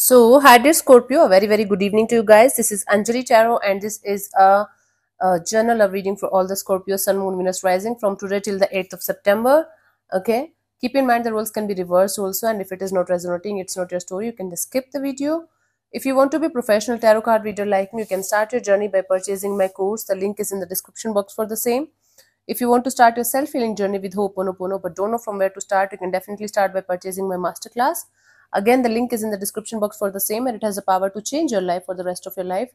Hi dear Scorpio, a very good evening to you guys. This is Anjali Tarot, and this is a journal of reading for all the Scorpio Sun, Moon, Venus rising from today till the 8th of September. Okay, keep in mind the roles can be reversed also, and if it is not resonating, it's not your story. You can just skip the video. If you want to be a professional tarot card reader like me, you can start your journey by purchasing my course. The link is in the description box for the same. If you want to start your self-healing journey with Ho'oponopono but don't know from where to start, you can definitely start by purchasing my masterclass. Again, the link is in the description box for the same, and it has the power to change your life for the rest of your life.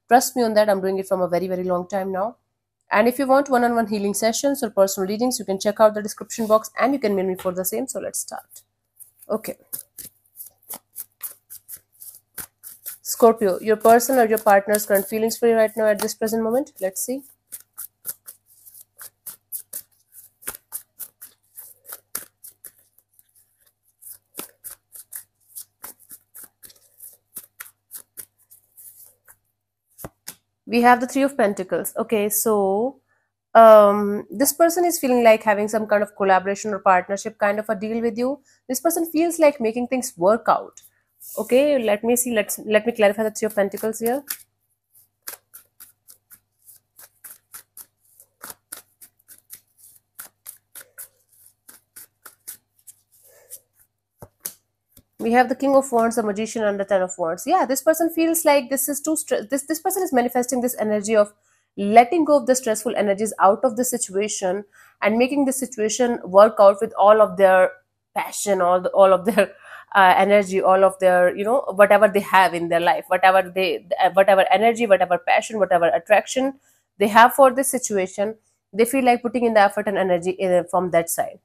Trust me on that. I'm doing it from a very long time now. And if you want one-on-one healing sessions or personal readings, you can check out the description box and you can mail me for the same. So let's start. Okay. Scorpio, your person or your partner's current feelings for you right now at this present moment. Let's see. We have the Three of Pentacles. Okay, so this person is feeling like having some kind of collaboration or partnership kind of a deal with you. This person feels like making things work out. Okay, let me see. Let me clarify the Three of Pentacles here. We have the King of Wands, the Magician, and the Ten of Wands. Yeah, this person feels like this is too this person is manifesting this energy of letting go of the stressful energies out of the situation and making the situation work out with all of their passion, all of their energy, all of their whatever they have in their life, whatever energy, whatever passion, whatever attraction they have for this situation. They feel like putting in the effort and energy from that side.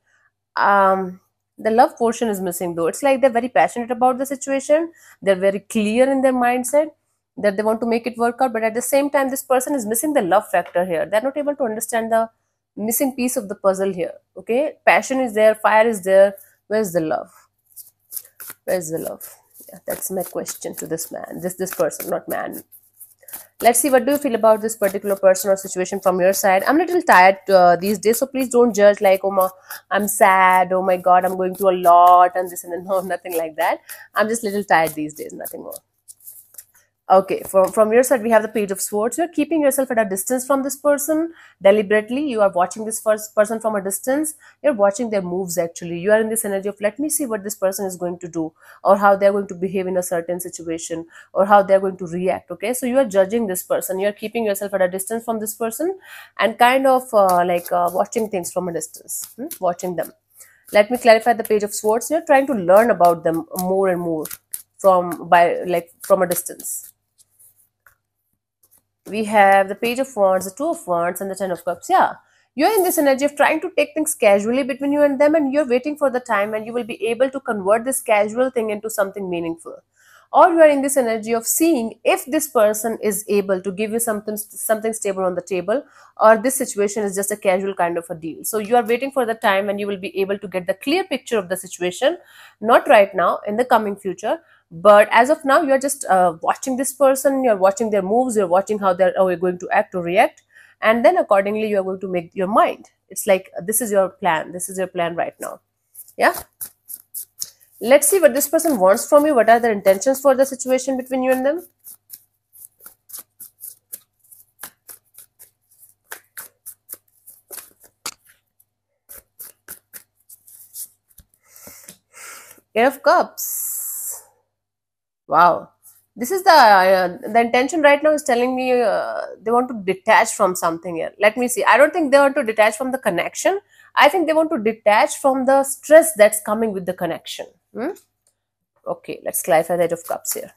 The love portion is missing though. It's like they're very passionate about the situation, they're very clear in their mindset that they want to make it work out, but at the same time this person is missing the love factor here. They're not able to understand the missing piece of the puzzle here. Okay, passion is there, fire is there. Where's the love? Where's the love? Yeah, that's my question to this man, this person, not man. Let's see, what do you feel about this particular person or situation from your side? I'm a little tired these days, so please don't judge like, I'm sad, oh my god, I'm going through a lot and this and that. No, nothing like that. I'm just a little tired these days, nothing more. Okay, from your side, we have the Page of Swords. You're keeping yourself at a distance from this person deliberately. You are watching this first person from a distance. You're watching their moves actually. You are in this energy of, let me see what this person is going to do, or how they're going to behave in a certain situation, or how they're going to react. Okay, so you are judging this person. You're keeping yourself at a distance from this person and kind of watching things from a distance, watching them. Let me clarify the Page of Swords. You're trying to learn about them more and more from a distance. We have the Page of Wands, the Two of Wands, and the Ten of Cups. Yeah, you're in this energy of trying to take things casually between you and them, and you're waiting for the time when you will be able to convert this casual thing into something meaningful. Or you are in this energy of seeing if this person is able to give you something stable on the table, or this situation is just a casual kind of a deal. So you are waiting for the time when you will be able to get the clear picture of the situation, not right now, in the coming future. But as of now, you're just watching this person, you're watching their moves, you're watching how they're going to act or react, and then accordingly you're going to make your mind. It's like this is your plan, this is your plan right now. Yeah, let's see what this person wants from you. What are their intentions for the situation between you and them? Eight of Cups. Wow, this is the intention right now is telling me they want to detach from something here. Let me see. I don't think they want to detach from the connection. I think they want to detach from the stress that's coming with the connection. Okay, let's clarify the Eight of Cups here.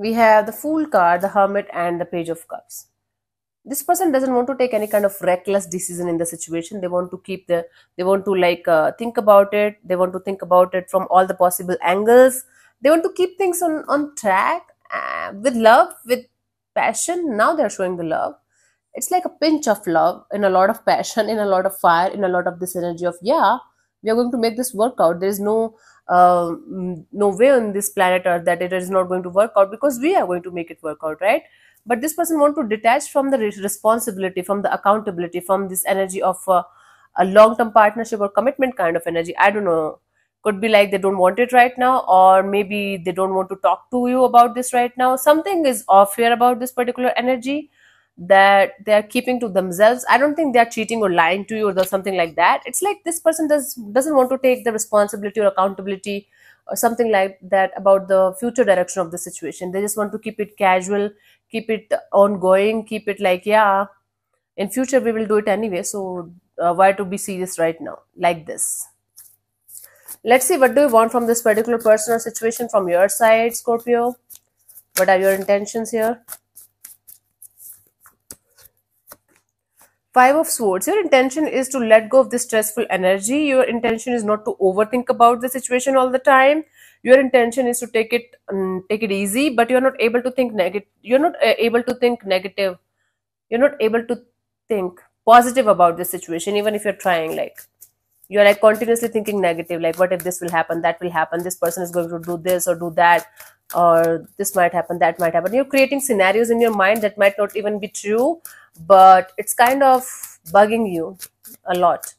We have the Fool card, the Hermit, and the Page of Cups. This person doesn't want to take any kind of reckless decision in the situation. They want to they want to think about it. They want to think about it from all the possible angles. They want to keep things on track with love, with passion. Now they're showing the love. It's like a pinch of love in a lot of passion, in a lot of fire, in a lot of this energy of, yeah, we are going to make this work out. There is no way on this planet Earth that it is not going to work out, because we are going to make it work out, right? but this person want to detach from the responsibility, from the accountability, from this energy of a long-term partnership or commitment kind of energy. I don't know, could be like they don't want it right now, or maybe they don't want to talk to you about this right now. Something is off here about this particular energy that they are keeping to themselves. I don't think they are cheating or lying to you or something like that. It's like this person doesn't want to take the responsibility or accountability or something like that about the future direction of the situation. They just want to keep it casual, keep it ongoing, keep it like, yeah, in future we will do it anyway, so why to be serious right now, like this. Let's see, what do you want from this particular person or situation from your side, Scorpio? What are your intentions here? Five of Swords. Your intention is to let go of this stressful energy. Your intention is not to overthink about the situation all the time. Your intention is to take it easy, but you're not able to think negative. You're not able to think negative. You're not able to think positive about this situation, even if you're trying. Like, you're like continuously thinking negative, like what if this will happen, that will happen, this person is going to do this or do that, or this might happen, that might happen. You're creating scenarios in your mind that might not even be true, but it's kind of bugging you a lot.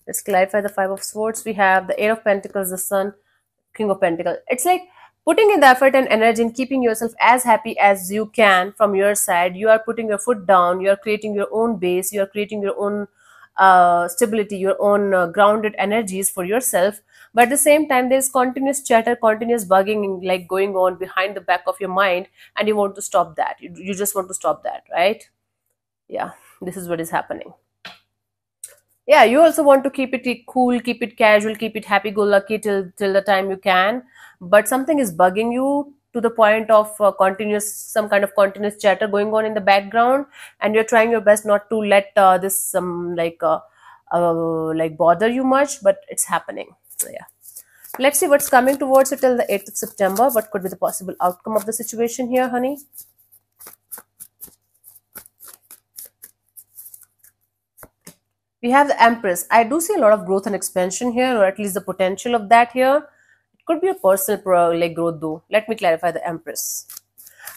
Let's clarify the Five of Swords. We have the Eight of Pentacles, the Sun, King of Pentacles. It's like putting in the effort and energy in keeping yourself as happy as you can from your side. You are putting your foot down, you are creating your own base, you are creating your own stability, your own grounded energies for yourself. But at the same time, there's continuous chatter, continuous bugging like going on behind the back of your mind, and you want to stop that. You just want to stop that, right? Yeah, this is what is happening. Yeah, you also want to keep it cool, keep it casual, keep it happy-go-lucky till the time you can. But something is bugging you to the point of some kind of continuous chatter going on in the background, and you're trying your best not to let this like bother you much, but it's happening. So yeah, let's see what's coming towards you till the 8th of September. What could be the possible outcome of the situation here, honey? We have the Empress. I do see a lot of growth and expansion here, or at least the potential of that here. It could be a personal like growth though. Let me clarify the Empress.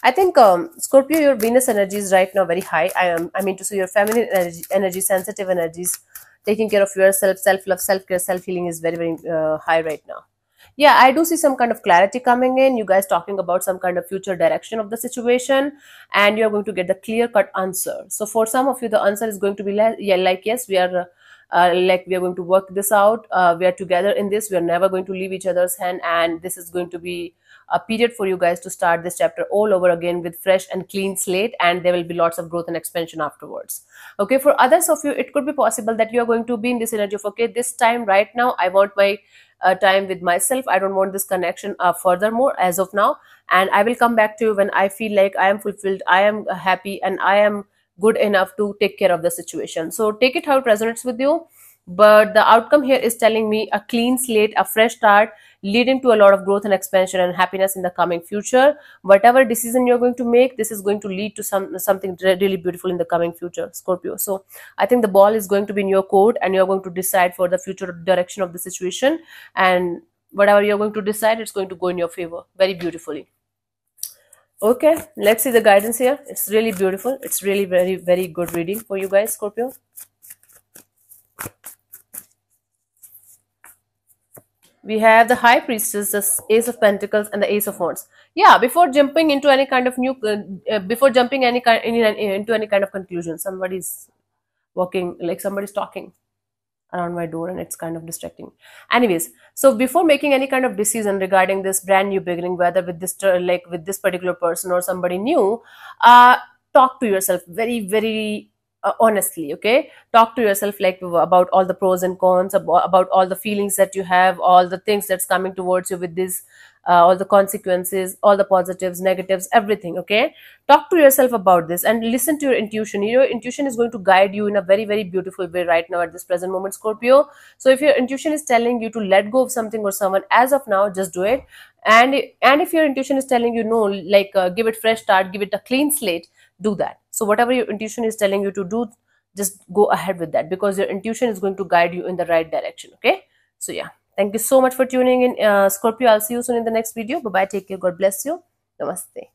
I think Scorpio, your Venus energy is right now very high. I mean to say your feminine energy, sensitive energies, taking care of yourself, self-love, self-care, self-healing is very, very high right now. Yeah, I do see some kind of clarity coming in. You guys talking about some kind of future direction of the situation, and you're going to get the clear-cut answer. So for some of you, the answer is going to be like, yeah, like yes, we are going to work this out. We are together in this. We are never going to leave each other's hand, and this is going to be a period for you guys to start this chapter all over again with fresh and clean slate, and there will be lots of growth and expansion afterwards. Okay, for others of you, it could be possible that you are going to be in this energy of, okay, this time right now I want my time with myself. I don't want this connection furthermore as of now, and I will come back to you when I feel like I am fulfilled, I am happy, and I am good enough to take care of the situation. So take it how it resonates with you, but the outcome here is telling me a clean slate, a fresh start, leading to a lot of growth and expansion and happiness in the coming future. Whatever decision you're going to make, this is going to lead to something really beautiful in the coming future, Scorpio. So I think the ball is going to be in your court, and you're going to decide for the future direction of the situation, and whatever you're going to decide, it's going to go in your favor very beautifully. Okay, let's see the guidance here. It's really beautiful. It's really very, very good reading for you guys, Scorpio. We have the High Priestess, the Ace of Pentacles, and the Ace of Wands. Yeah, before jumping into any kind of before jumping into any kind of conclusion, somebody's walking, like somebody's talking around my door, and it's kind of distracting. Anyways, so before making any kind of decision regarding this brand new beginning, whether with this with this particular person or somebody new, talk to yourself very, very honestly. Okay, talk to yourself like about all the pros and cons, about all the feelings that you have, all the things that's coming towards you with this, all the consequences, all the positives, negatives, everything. Okay, talk to yourself about this and listen to your intuition. Your intuition is going to guide you in a very, very beautiful way right now at this present moment, Scorpio. So if your intuition is telling you to let go of something or someone as of now, just do it. And if your intuition is telling you no, like give it fresh start, give it a clean slate, do that. So whatever your intuition is telling you to do, just go ahead with that, because your intuition is going to guide you in the right direction. Okay, so yeah, thank you so much for tuning in, Scorpio. I'll see you soon in the next video. Bye bye, take care, God bless you, namaste.